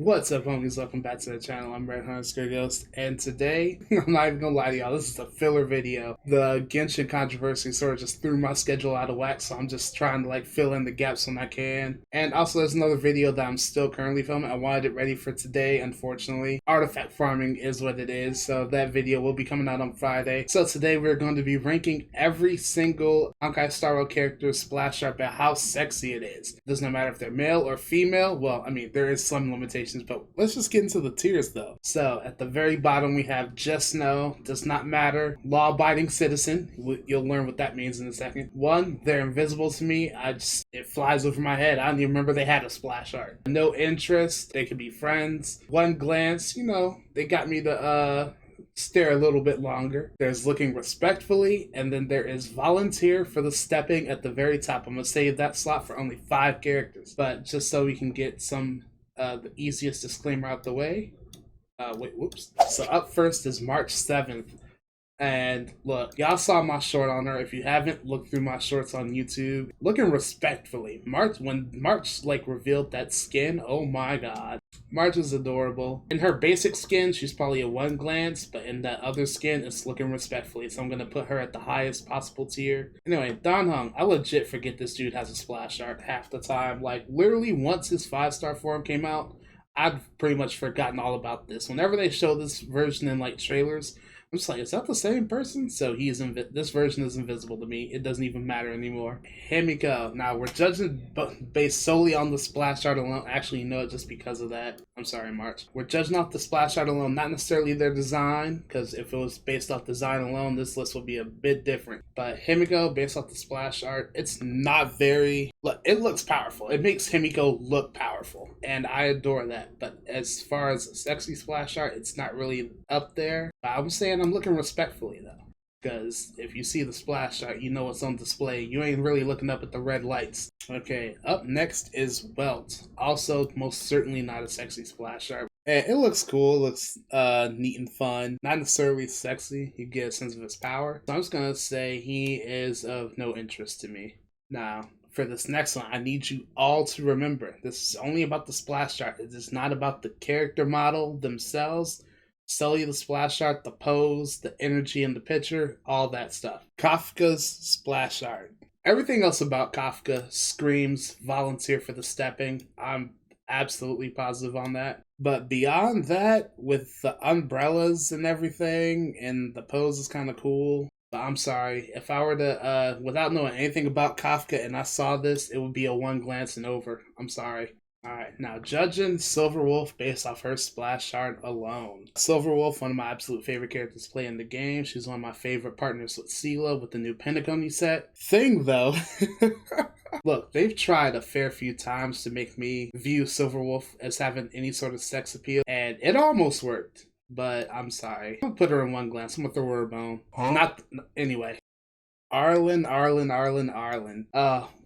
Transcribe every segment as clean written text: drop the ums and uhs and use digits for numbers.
What's up, homies? Welcome back to the channel. I'm Red Hunter Ghost, and today, I'm not even gonna lie to y'all, this is a filler video. The Genshin controversy sort of just threw my schedule out of whack, so I'm just trying to fill in the gaps when I can. And also, there's another video that I'm still currently filming. I wanted it ready for today, unfortunately. Artifact farming is what it is, so that video will be coming out on Friday. So today, we're going to be ranking every single Honkai Star Rail character's splash art by how sexy it is. It doesn't matter if they're male or female. Well, I mean, there is some limitations, but let's just get into the tiers though. So at the very bottom we have just know, does not matter, law-abiding citizen. You'll learn what that means in a second. One, they're invisible to me. It flies over my head. I don't even remember they had a splash art. No interest, they could be friends. One glance, they got me to stare a little bit longer. There's looking respectfully, and then there is volunteer for the stepping at the very top. I'm gonna save that slot for only 5 characters, but just so we can get some the easiest disclaimer out the way. Whoops. So up first is March 7th. And look, y'all saw my short on her. If you haven't, look through my shorts on YouTube. Looking respectfully. When March revealed that skin, oh my god. March is adorable. In her basic skin, she's probably a 1 glance, but in that other skin, it's looking respectfully. So I'm gonna put her at the highest possible tier. Anyway, Dan Heng, I legit forget this dude has a splash art half the time. Literally once his 5-star form came out, I'd pretty much forgotten all about this. Whenever they show this version in trailers, I'm just like, is that the same person? So this version is invisible to me. It doesn't even matter anymore. Himiko. Now, we're judging based solely on the splash art alone. Actually, no, just because of that. I'm sorry, March. We're judging off the splash art alone, not necessarily their design, because if it was based off design alone, this list would be a bit different. But Himiko, based off the splash art, it's not very... Look, it looks powerful. It makes Himiko look powerful, and I adore that. But as far as sexy splash art, it's not really up there. But I'm saying I'm looking respectfully, though. Because if you see the splash art, you know what's on display. You ain't really looking up at the red lights. Okay, up next is Welt. Also, most certainly not a sexy splash art. And it looks cool. It looks neat and fun. Not necessarily sexy. You get a sense of his power. So I'm just going to say he is of no interest to me. Now, for this next one, I need you all to remember, this is only about the splash art. It is not about the character model themselves. Sell you the splash art, the pose, the energy in the picture, all that stuff. Kafka's splash art. Everything else about Kafka screams volunteer for the stepping. I'm absolutely positive on that. But beyond that, with the umbrellas and everything, and the pose is kind of cool. But I'm sorry, if I were to, without knowing anything about Kafka and I saw this, it would be a 1 glance and over. I'm sorry. Alright, now judging Silverwolf based off her splash art alone. Silverwolf, one of my absolute favorite characters to play in the game. She's one of my favorite partners with Sela with the new Pentaconi set. Thing though, look, they've tried a fair few times to make me view Silverwolf as having any sort of sex appeal, and it almost worked. But I'm sorry. I'm gonna put her in 1 glance. I'm gonna throw her a bone. Anyway. Arlen.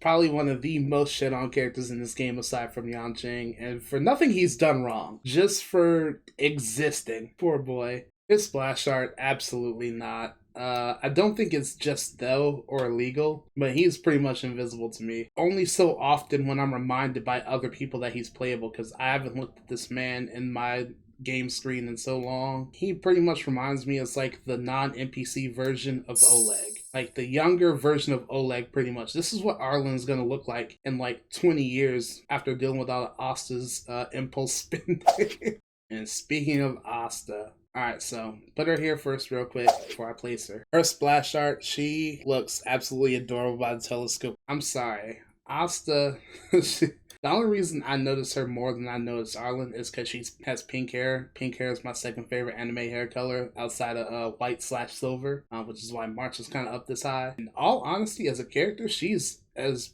Probably one of the most shit on characters in this game aside from Yanqing, and for nothing he's done wrong, just for existing. Poor boy. His splash art, absolutely not. I don't think it's just though or illegal, but he's pretty much invisible to me. Only so often when I'm reminded by other people that he's playable, because I haven't looked at this man in my game screen in so long. He pretty much reminds me as the non-NPC version of Oleg. The younger version of Oleg, pretty much. This is what Arlen's gonna look like in 20 years after dealing with all of Asta's impulse spending. And speaking of Asta, alright, so put her here first real quick before I place her. Her splash art, she looks absolutely adorable by the telescope. I'm sorry. Asta, the only reason I notice her more than I notice Arlen is because she has pink hair. Pink hair is my second favorite anime hair color outside of white/silver, which is why March is kind of up this high. In all honesty, as a character, she's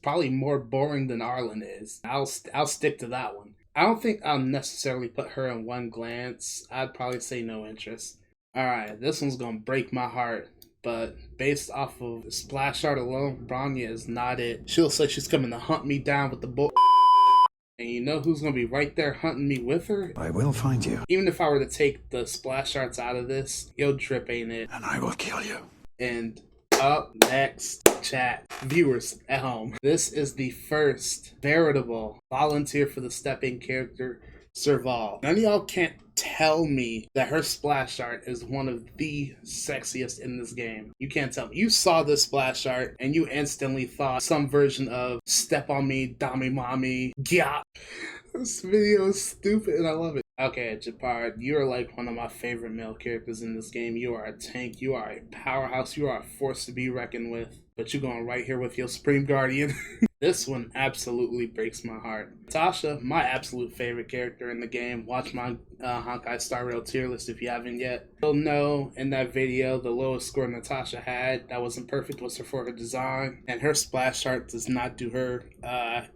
probably more boring than Arlen is. I'll stick to that one. I don't think I'll necessarily put her in 1 glance. I'd probably say no interest. Alright, this one's gonna break my heart. But based off of splash art alone, Bronya is not it. She looks like she's coming to hunt me down with the bull. And you know who's going to be right there hunting me with her? I will find you. Even if I were to take the splash arts out of this, yo, Drip ain't it. And I will kill you. And up next, chat, viewers at home. This is the first veritable volunteer for the stepping character Serval. None of y'all can't tell me that her splash art is one of the sexiest in this game. You can't tell me. You saw this splash art and you instantly thought some version of Step on Me, Dami Mommy, Gyat. This video is stupid and I love it. Okay, Japard, you are like one of my favorite male characters in this game. You are a tank, you are a powerhouse, you are a force to be reckoned with. But you're going right here with your Supreme Guardian. This one absolutely breaks my heart. Tasha, my absolute favorite character in the game. Watch my Honkai Star Rail tier list if you haven't yet. You'll know in that video the lowest score Natasha had that wasn't perfect was for her design. And her splash art does not do her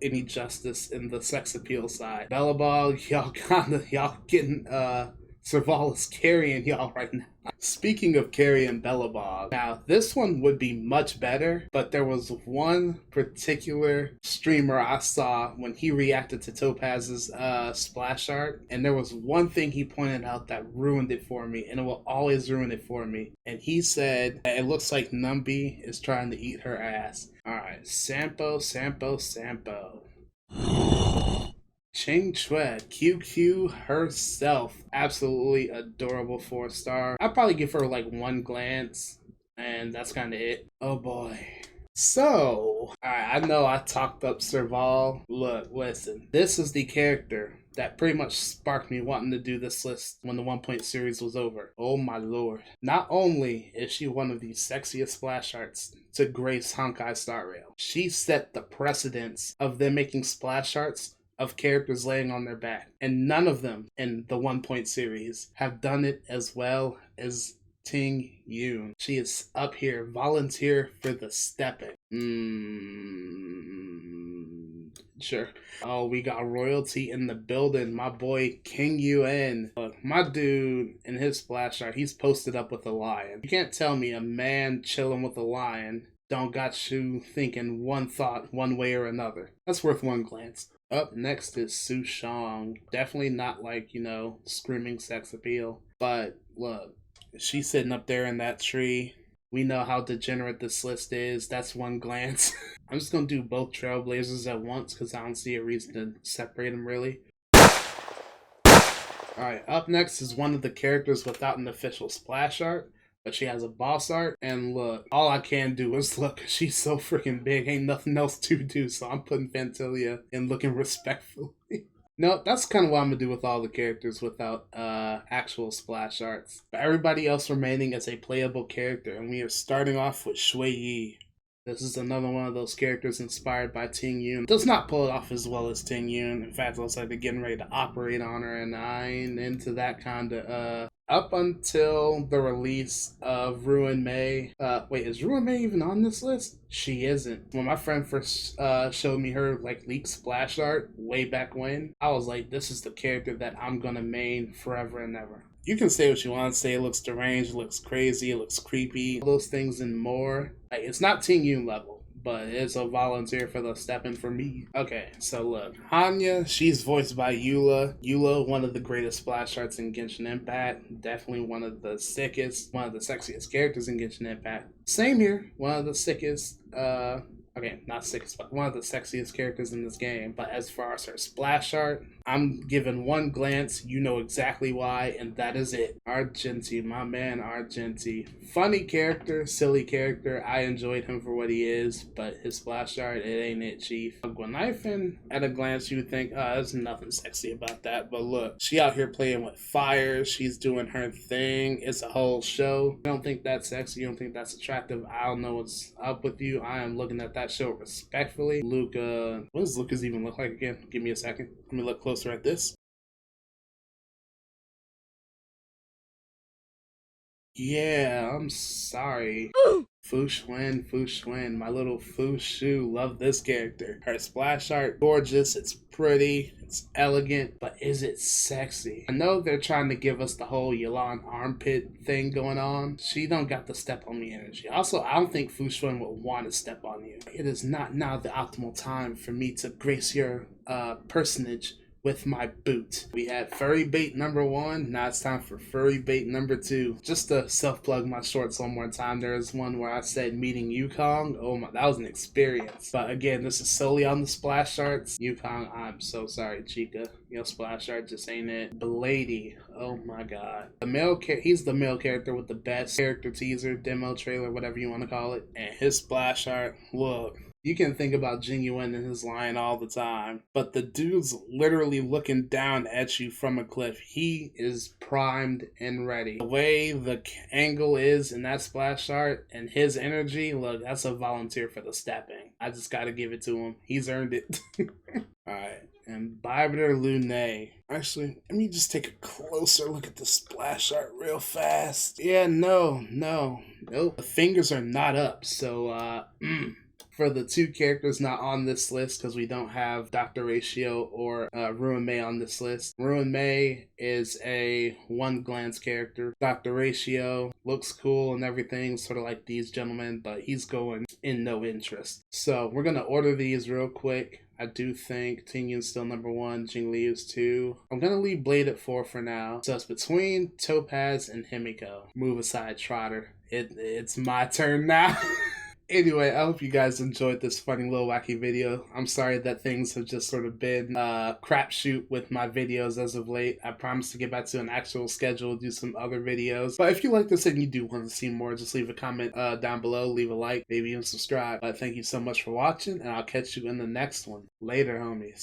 any justice in the sex appeal side. Bellabog, y'all getting Serval is carrying y'all right now. Speaking of carrying Bellabog, now this one would be much better, but there was one particular streamer I saw when he reacted to Topaz's splash art, and there was one thing he pointed out that ruined it for me, and it will always ruin it for me. And he said that it looks like Numby is trying to eat her ass. Alright, Sampo. Ching Chue, QQ herself, absolutely adorable 4-star. I'd probably give her like one glance, and that's kind of it. Oh boy. So, I know I talked up Serval. Look, listen, this is the character that pretty much sparked me wanting to do this list when the 1 point series was over. Oh my lord. Not only is she one of the sexiest splash arts to grace Honkai Star Rail, she set the precedence of them making splash arts of characters laying on their back, and none of them in the 1 point series have done it as well as Ting Yoon. She is up here, volunteer for the stepping. Sure. Oh, we got royalty in the building. My boy King Yuen. Look, my dude in his splash art, he's posted up with a lion. You can't tell me a man chilling with a lion don't got you thinking one thought one way or another. That's worth one glance. Up next is Su Shang. Definitely not like, screaming sex appeal. But look, she's sitting up there in that tree. We know how degenerate this list is. That's one glance. I'm just going to do both Trailblazers at once because I don't see a reason to separate them really. Alright, up next is one of the characters without an official splash art. But she has a boss art, and look, all I can do is look. She's so freaking big, ain't nothing else to do, so I'm putting Fantilia in looking respectfully. No, that's kind of what I'm going to do with all the characters without actual splash arts. But everybody else remaining as a playable character, and we are starting off with Shui Yi. This is another one of those characters inspired by Ting Yoon. Does not pull it off as well as Ting Yoon. In fact, it looks like they're getting ready to operate on her, and I ain't into that kind of, up until the release of Ruin Mei. Wait, is Ruin Mei even on this list? She isn't. When my friend first showed me her leaked splash art way back when, I was like, this is the character that I'm gonna main forever and ever. You can say what you want to say. It looks deranged, it looks crazy, it looks creepy, all those things and more. Like, it's not Ting Yoon level, but it's a volunteer for the stepping for me. Okay, so look. Hanya, she's voiced by Eula. Eula, one of the greatest splash arts in Genshin Impact. Definitely one of the sickest, one of the sexiest characters in Genshin Impact. Same here, one of the sickest, okay, not sickest, but one of the sexiest characters in this game. But as far as her splash art, I'm giving one glance, you know exactly why, and that is it. Argenti, my man Argenti. Funny character, silly character. I enjoyed him for what he is, but his splash art, it ain't it, chief. Gwenifin, at a glance, you would think, there's nothing sexy about that. But look, she out here playing with fire. She's doing her thing. It's a whole show. You don't think that's sexy? You don't think that's attractive? I don't know what's up with you. I am looking at that show respectfully. Luca, what does Lucas even look like again? Give me a second. Let me look closer at this. Yeah, I'm sorry. Fu Xuan, my little Fu Shu, love this character. Her splash art, gorgeous, it's pretty, it's elegant, but is it sexy? I know they're trying to give us the whole Yelan armpit thing going on. She don't got the step on me energy. Also, I don't think Fu Xuan would want to step on you. It is not now the optimal time for me to grace your personage with my boot. We had furry bait number 1. Now it's time for furry bait number 2. Just to self-plug my shorts one more time, there is one where I said meeting Yukong. Oh my, that was an experience. But again, this is solely on the splash arts. Yukong, I'm so sorry, Chica. Your splash art just ain't it. Blady, oh my god. He's the male character with the best character teaser, demo, trailer, whatever you want to call it. And his splash art, look. You can think about Genuine in his line all the time, but the dude's literally looking down at you from a cliff. He is primed and ready. The way the angle is in that splash art and his energy, look, that's a volunteer for the stepping. I just gotta give it to him. He's earned it. Alright, and Bibiter Lune. Actually, let me just take a closer look at the splash art real fast. Yeah, nope. The fingers are not up, so, for the 2 characters not on this list, because we don't have Dr. Ratio or Ruin May on this list. Ruin May is a one glance character. Dr. Ratio looks cool and everything, sort of like these gentlemen, but he's going in no interest. So we're going to order these real quick. I do think Tingyun's still number 1, Jingliu's 2. I'm going to leave Blade at 4 for now. So it's between Topaz and Himiko. Move aside, Trotter. It's my turn now. Anyway, I hope you guys enjoyed this funny little wacky video. I'm sorry that things have just sort of been crapshoot with my videos as of late. I promise to get back to an actual schedule, do some other videos. But if you like this and you do want to see more, just leave a comment down below, leave a like, maybe even subscribe. But thank you so much for watching, and I'll catch you in the next one. Later, homies.